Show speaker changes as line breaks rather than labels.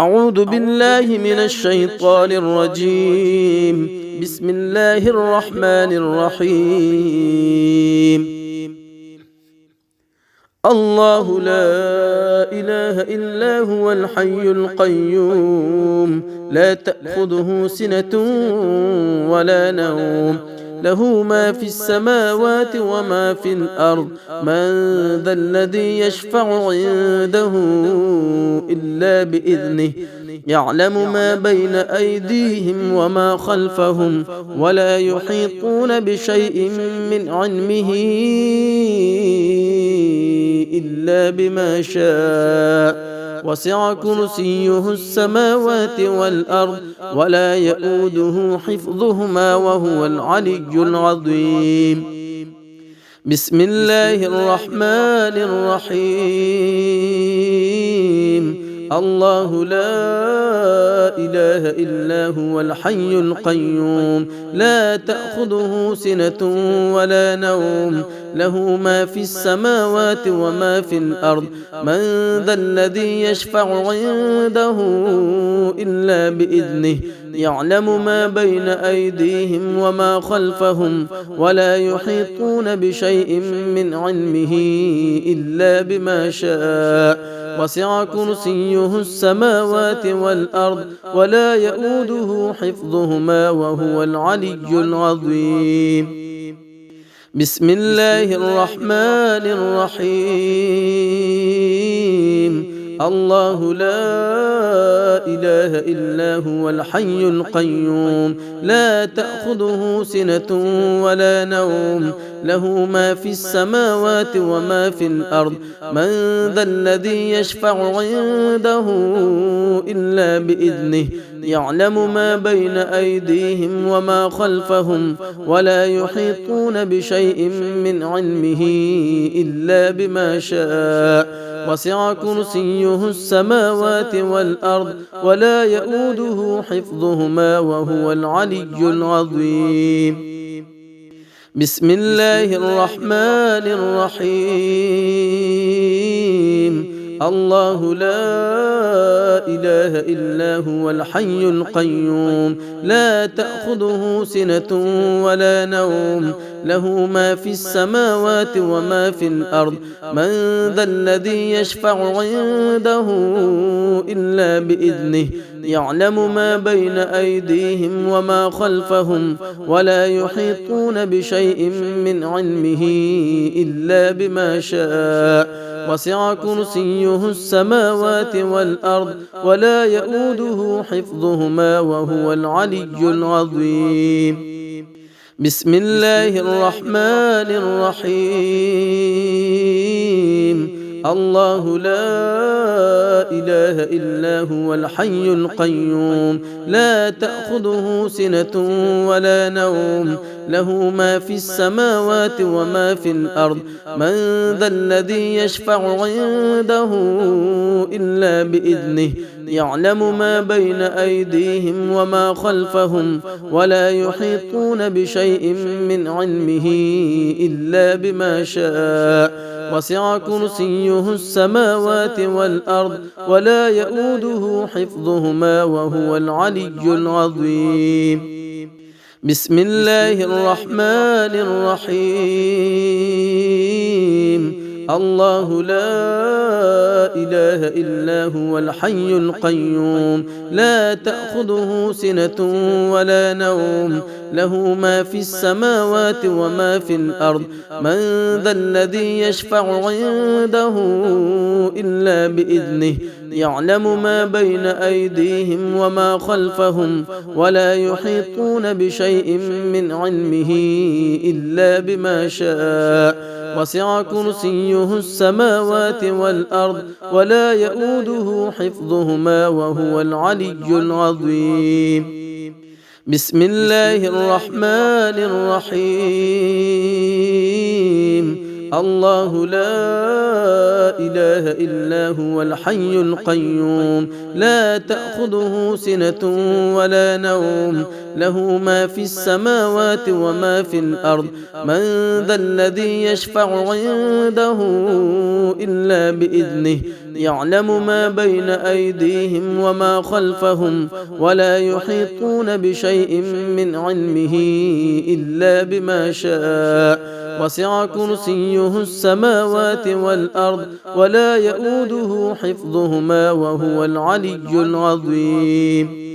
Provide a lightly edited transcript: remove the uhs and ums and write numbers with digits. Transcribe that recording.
أعوذ بالله من الشيطان الرجيم. بسم الله الرحمن الرحيم. الله لا إله إلا هو الحي القيوم، لا تأخذه سنة ولا نوم، له ما في السماوات وما في الأرض. من ذا الذي يشفع عنده إلا بإذنه، يعلم ما بين أيديهم وما خلفهم، ولا يحيطون بشيء من علمه إلا بما شاء. وسع كرسيه السماوات والأرض، ولا يؤوده حفظهما، وهو العلي العظيم. بسم الله الرحمن الرحيم. الله لا إله إلا هو الحي القيوم، لا تأخذه سنة ولا نوم، له ما في السماوات وما في الأرض. من ذا الذي يشفع عنده إلا بإذنه، يعلم ما بين أيديهم وما خلفهم، ولا يحيطون بشيء من علمه إلا بما شاء. وسع كرسيه السماوات والأرض، ولا يؤوده حفظهما، وهو العلي العظيم. بسم الله الرحمن الرحيم. الله لا إله إلا هو الحي القيوم، لا تأخذه سنة ولا نوم، له ما في السماوات وما في الأرض. من ذا الذي يشفع عنده إلا بإذنه، يعلم ما بين أيديهم وما خلفهم، ولا يحيطون بشيء من علمه إلا بما شاء. وسع كرسيه السماوات والأرض، ولا يؤوده حفظهما، وهو العلي العظيم. بسم الله الرحمن الرحيم. الله لا إله إلا هو الحي القيوم، لا تأخذه سنة ولا نوم، له ما في السماوات وما في الأرض. من ذا الذي يشفع عنده إلا بإذنه، يعلم ما بين أيديهم وما خلفهم، ولا يحيطون بشيء من علمه إلا بما شاء. وسع كرسيه السماوات والأرض، ولا يؤوده حفظهما، وهو العلي العظيم. بسم الله الرحمن الرحيم. الله لا إله إلا هو الحي القيوم، لا تأخذه سنة ولا نوم، له ما في السماوات وما في الأرض. من ذا الذي يشفع عنده إلا بإذنه، يعلم ما بين أيديهم وما خلفهم، ولا يحيطون بشيء من علمه إلا بما شاء. وسع كرسيه السماوات والأرض، ولا يؤوده حفظهما، وهو العلي العظيم. بسم الله الرحمن الرحيم. الله لا إله إلا هو الحي القيوم، لا تأخذه سنة ولا نوم، له ما في السماوات وما في الأرض. من ذا الذي يشفع عنده إلا بإذنه، يعلم ما بين أيديهم وما خلفهم، ولا يحيطون بشيء من علمه إلا بما شاء. وسع كرسيه السماوات والأرض، ولا يؤوده حفظهما، وهو العلي العظيم. بسم الله الرحمن الرحيم. الله لا إله إلا هو الحي القيوم، لا تأخذه سنة ولا نوم، له ما في السماوات وما في الأرض. من ذا الذي يشفع عنده إلا بإذنه، يعلم ما بين أيديهم وما خلفهم ولا يحيطون بشيء من علمه إلا بما شاء وسع كرسيه السماوات والأرض ولا يؤوده حفظهما وهو العلي العظيم